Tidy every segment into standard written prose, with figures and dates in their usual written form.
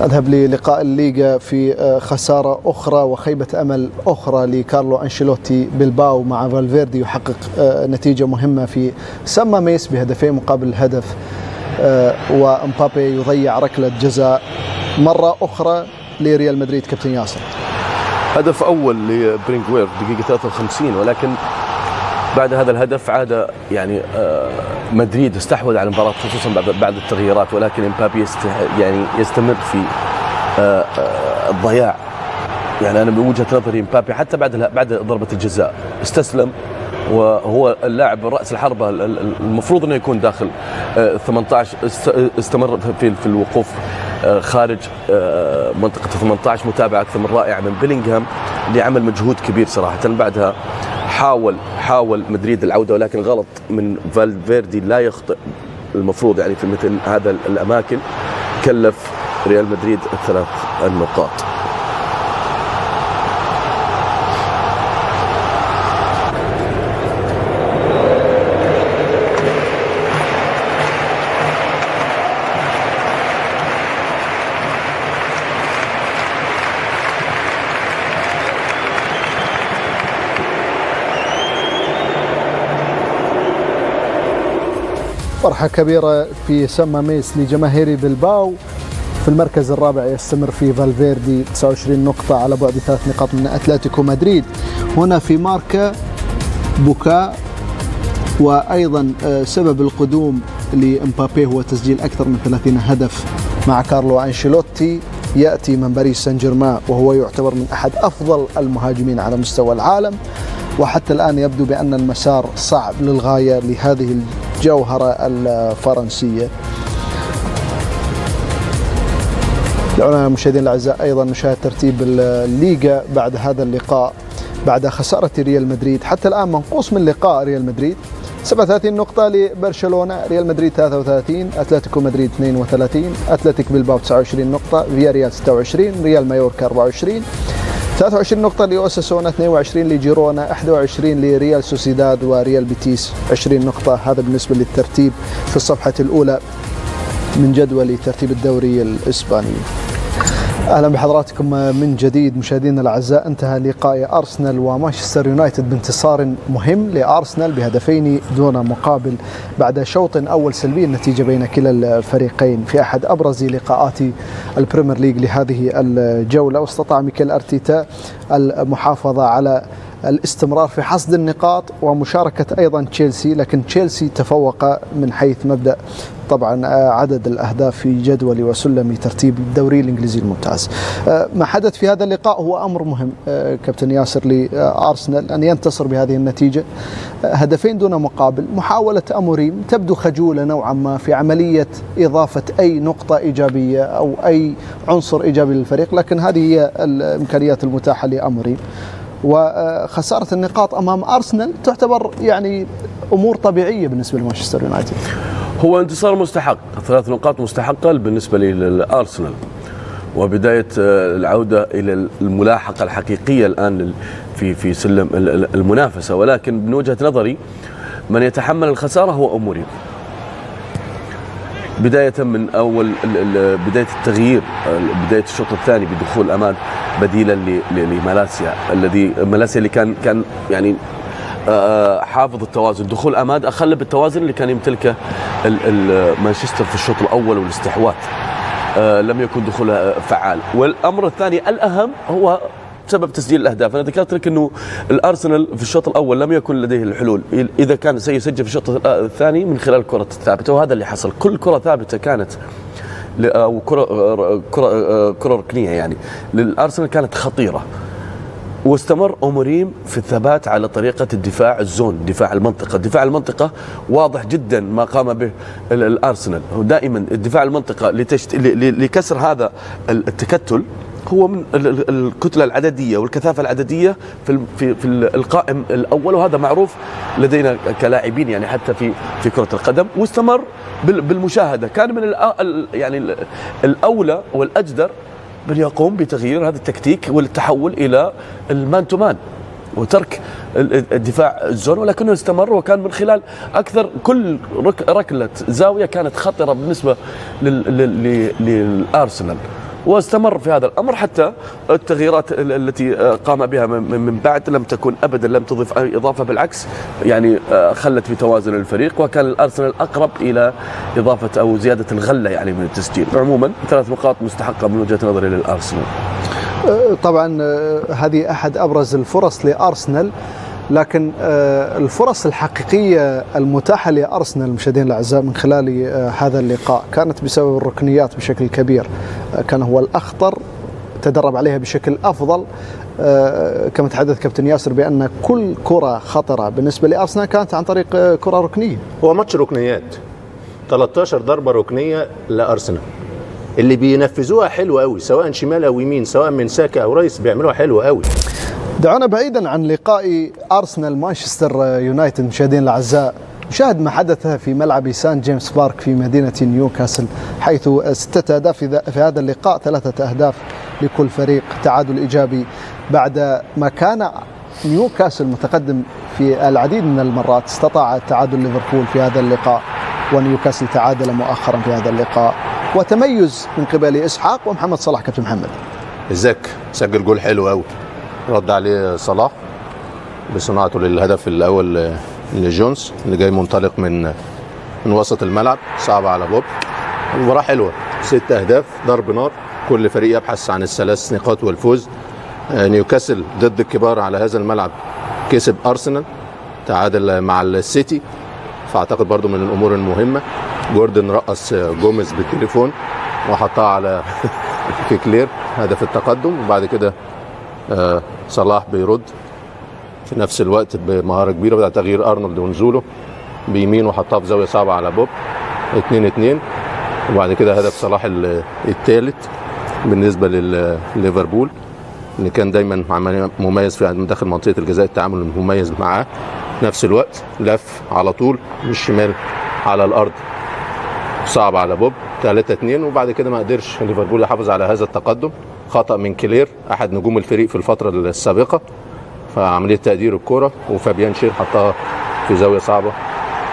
أذهب للقاء الليغا في خسارة أخرى وخيبة أمل أخرى لكارلو أنشيلوتي. بلباو مع فالفيردي يحقق نتيجة مهمة في سان ماميس بهدفين مقابل هدف، ومبابي يضيع ركلة جزاء مرة أخرى لريال مدريد. كابتن ياسر، هدف أول لبرينغوير دقيقة 53، ولكن بعد هذا الهدف عاد يعني مدريد استحوذ على المباراة خصوصا بعد التغييرات، ولكن امبابي يعني يستمر في الضياع. يعني أنا من وجهة نظري امبابي حتى بعد ضربة الجزاء استسلم، وهو اللاعب رأس الحربة المفروض أنه يكون داخل 18. استمر في الوقوف خارج منطقة 18. متابعة أكثر من رائعة من بيلينغهام اللي عمل مجهود كبير صراحة. بعدها حاول مدريد العودة، ولكن غلط من فالفيردي لا يخطئ المفروض يعني في مثل هذا الأماكن، كلف ريال مدريد 3 نقاط. فرحة كبيرة في سان ماميس لجماهير بلباو. في المركز الرابع يستمر في فالفيردي 29 نقطة على بعد 3 نقاط من أتلتيكو مدريد. هنا في ماركا بوكاء، وأيضا سبب القدوم لإمبابي هو تسجيل أكثر من 30 هدف مع كارلو أنشيلوتي، يأتي من باريس سان جيرمان وهو يعتبر من أحد أفضل المهاجمين على مستوى العالم. وحتى الآن يبدو بأن المسار صعب للغاية لهذه الجوهرة الفرنسية. دعونا مشاهدينا الأعزاء أيضا نشاهد ترتيب الليغا بعد هذا اللقاء. بعد خسارة ريال مدريد حتى الآن منقوص من لقاء ريال مدريد 37 نقطة لبرشلونة، ريال مدريد 33، أتلتيكو مدريد 32، أتلتيك بلباو 29 نقطة، فياريال 26، ريال مايوركا 24، 23 نقطة لأوساسونا، 22 لجيرونا، 21 لريال سوسيداد، وريال بيتيس 20 نقطة. هذا بالنسبة للترتيب في الصفحة الأولى من جدول ترتيب الدوري الإسباني. أهلا بحضراتكم من جديد مشاهدينا الأعزاء. انتهى لقاء أرسنال ومانشستر يونايتد بانتصار مهم لأرسنال بهدفين دون مقابل بعد شوط أول سلبي النتيجة بين كلا الفريقين في أحد أبرز لقاءات البريمير ليج لهذه الجولة. واستطاع ميكيل أرتيتا المحافظة على الاستمرار في حصد النقاط ومشاركة أيضا تشيلسي، لكن تشيلسي تفوق من حيث مبدأ طبعا عدد الأهداف في جدول وسلم ترتيب الدوري الإنجليزي الممتاز. ما حدث في هذا اللقاء هو أمر مهم كابتن ياسر لأرسنال أن ينتصر بهذه النتيجة، هدفين دون مقابل. محاولة أموريم تبدو خجولة نوعا ما في عملية إضافة أي نقطة إيجابية أو أي عنصر إيجابي للفريق، لكن هذه هي الإمكانيات المتاحة لأموريم. وخسارة النقاط أمام أرسنال تعتبر يعني أمور طبيعية بالنسبة لمانشستر يونايتد. هو انتصار مستحق، 3 نقاط مستحقة بالنسبة للأرسنال، وبداية العودة إلى الملاحقة الحقيقية الآن في سلم المنافسة. ولكن من وجهة نظري من يتحمل الخسارة هو أموريم، بداية من أول بداية التغيير، بداية الشوط الثاني بدخول أمان بديلا لمالاسيا، مالاسيا اللي كان يعني حافظ التوازن. دخول أماد أخلى بالتوازن اللي كان يمتلكه مانشستر في الشوط الأول والاستحواذ، لم يكن دخولها فعال. والأمر الثاني الأهم هو سبب تسجيل الأهداف. أنا ذكرت لك أنه الأرسنال في الشوط الأول لم يكن لديه الحلول، إذا كان سيسجل في الشوط الثاني من خلال الكرة الثابتة، وهذا اللي حصل. كل كرة ثابتة كانت أو كرة ركنية يعني للأرسنال كانت خطيرة. واستمر أموريم في الثبات على طريقة الدفاع الزون، دفاع المنطقة. دفاع المنطقة واضح جدا ما قام به الأرسنال، دائما الدفاع المنطقة لكسر هذا التكتل هو من الكتلة العددية والكثافة العددية في القائم الأول، وهذا معروف لدينا كلاعبين يعني حتى في كرة القدم. واستمر بالمشاهدة، كان من يعني الأولى والأجدر بل يقوم بتغيير هذا التكتيك والتحول إلى المان تو مان وترك الدفاع الزون، ولكنه استمر وكان من خلال أكثر. كل ركلة زاوية كانت خطرة بالنسبة للأرسنال، واستمر في هذا الأمر حتى التغييرات التي قام بها من بعد لم تكن أبدا، لم تضيف أي إضافة، بالعكس يعني خلت بتوازن الفريق، وكان الأرسنال أقرب إلى إضافة أو زيادة الغلة يعني من التسجيل. عموما 3 نقاط مستحقة من وجهة نظري للأرسنال. طبعا هذه أحد أبرز الفرص لأرسنال، لكن الفرص الحقيقية المتاحة لأرسنال المشاهدين الأعزاء من خلال هذا اللقاء كانت بسبب الركنيات بشكل كبير. كان هو الأخطر، تدرب عليها بشكل أفضل. كما تحدث كابتن ياسر بأن كل كرة خطرة بالنسبة لأرسنال كانت عن طريق كرة ركنية. هو ماتش ركنيات، 13 ضربة ركنية لأرسنال اللي بينفذوها حلوة قوي، سواء شمال أو يمين، سواء من ساكا أو رايس بيعملوها حلوة قوي. دعونا بعيدا عن لقاء أرسنال مانشستر يونايتد مشاهدين الأعزاء، نشاهد ما حدث في ملعب سان جيمس بارك في مدينة نيوكاسل، حيث 6 أهداف في هذا اللقاء، 3 أهداف لكل فريق، تعادل إيجابي بعد ما كان نيوكاسل متقدم في العديد من المرات. استطاع تعادل ليفربول في هذا اللقاء، ونيوكاسل تعادل مؤخرا في هذا اللقاء، وتميز من قبل إسحاق ومحمد صلاح. كابتن محمد إزاك سجل جول حلو قوي، رد عليه صلاح بصناعته للهدف الأول لجونز اللي جاي منطلق من وسط الملعب، صعب على بوب. المباراة حلوة، 6 أهداف ضرب نار، كل فريق يبحث عن ال3 نقاط والفوز. نيوكاسل ضد الكبار على هذا الملعب كسب أرسنال، تعادل مع السيتي، فأعتقد برضو من الأمور المهمة. جوردن رقص جوميز بالتليفون وحطها على في كلير هدف التقدم، وبعد كده صلاح بيرد في نفس الوقت بمهارة كبيرة بعد تغيير أرنولد ونزوله بيمين وحطها في زاوية صعبة على بوب. 2-2، وبعد كده هدف صلاح الثالث بالنسبة لليفربول اللي كان دايما مميز في داخل منطقة الجزاء، التعامل مميز معاه. نفس الوقت لف على طول بالشمال على الأرض، صعب على بوب. 3-2، وبعد كده ما قدرش ليفربول يحافظ على هذا التقدم. خطأ من كلير أحد نجوم الفريق في الفترة السابقة، فعملية تقدير الكرة، وفابيان شير حطها في زاوية صعبة،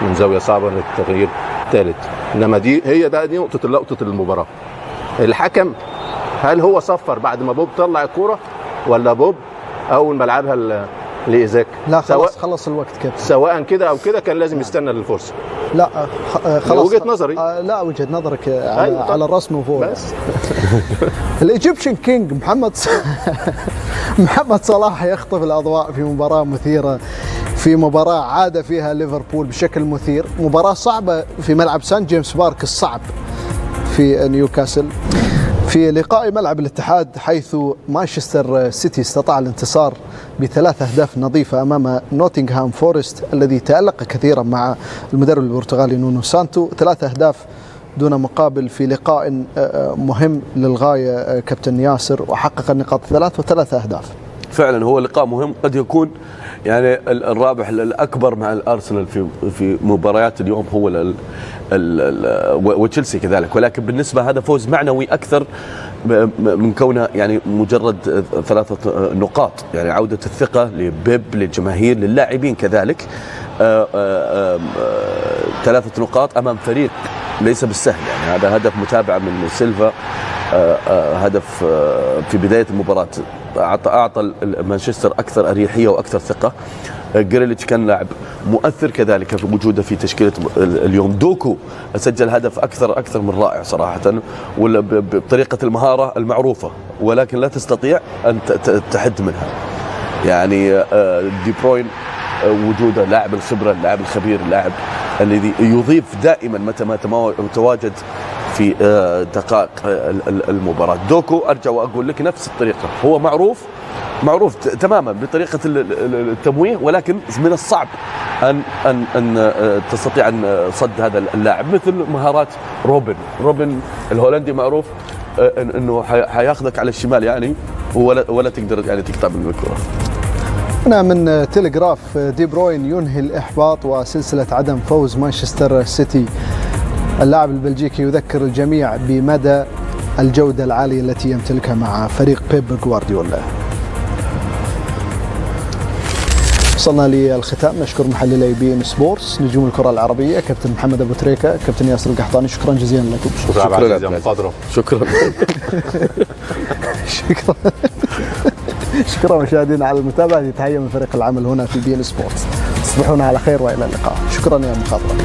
من زاوية صعبة للتغيير الثالث. إنما دي نقطة المباراة. الحكم هل هو صفر بعد ما بوب طلع الكرة، ولا بوب أول ما لعبها لإيزاك؟ لا خلص الوقت كده، سواء كده أو كده كان لازم يستنى للفرصة. لا خلاص، وجهة نظري. لا وجهة نظرك أيوة على الرسم وفوق بس. الإيجيبشن كينج محمد صلاح يخطف الأضواء في مباراة مثيرة، في مباراة عاد فيها ليفربول بشكل مثير، مباراة صعبة في ملعب سان جيمس بارك الصعب في نيوكاسل، في لقاء ملعب الاتحاد، حيث مانشستر سيتي استطاع الانتصار ب3 أهداف نظيفة أمام نوتنغهام فورست الذي تألق كثيرا مع المدرب البرتغالي نونو سانتو. 3 أهداف دون مقابل في لقاء مهم للغاية كابتن ياسر، وحقق النقاط 3 و3 أهداف. فعلا هو لقاء مهم، قد يكون يعني الرابح الأكبر مع الأرسنال في مباريات اليوم هو وتشيلسي كذلك، ولكن بالنسبة هذا فوز معنوي أكثر من كونه يعني مجرد 3 نقاط، يعني عودة الثقة لبيب، للجماهير، للاعبين كذلك. 3 نقاط أمام فريق ليس بالسهل، يعني هذا هدف متابعة من سيلفا، هدف في بداية المباراة أعطى مانشستر أكثر أريحية وأكثر ثقة. جريليتش كان لاعب مؤثر كذلك في وجوده في تشكيلة اليوم. دوكو سجل هدف أكثر من رائع صراحة، ولا بطريقة المهارة المعروفة، ولكن لا تستطيع أن تحد منها. يعني دي بروين وجوده لاعب الخبرة، اللاعب الخبير، اللاعب الذي يضيف دائما متى ما تواجد في دقائق المباراة. دوكو أرجع وأقول لك نفس الطريقة، هو معروف تماما بطريقة التمويه، ولكن من الصعب أن تستطيع أن صد هذا اللاعب، مثل مهارات روبن الهولندي، معروف أنه حياخذك على الشمال يعني، ولا تقدر يعني تقطع بالكرة. هنا من تيليغراف، دي بروين ينهي الإحباط وسلسلة عدم فوز مانشستر سيتي. اللاعب البلجيكي يذكر الجميع بمدى الجودة العالية التي يمتلكها مع فريق بيب غوارديولا. وصلنا للختام. نشكر محللي بي ان سبورتس، نجوم الكرة العربية، كابتن محمد ابو تريكة، كابتن ياسر القحطاني، شكرا جزيلا لكم. شكرا. شكرا مشاهدينا على المتابعة. تحية من فريق العمل هنا في بي ان سبورتس. تصبحون على خير والى اللقاء. شكرا يا مخاطرة.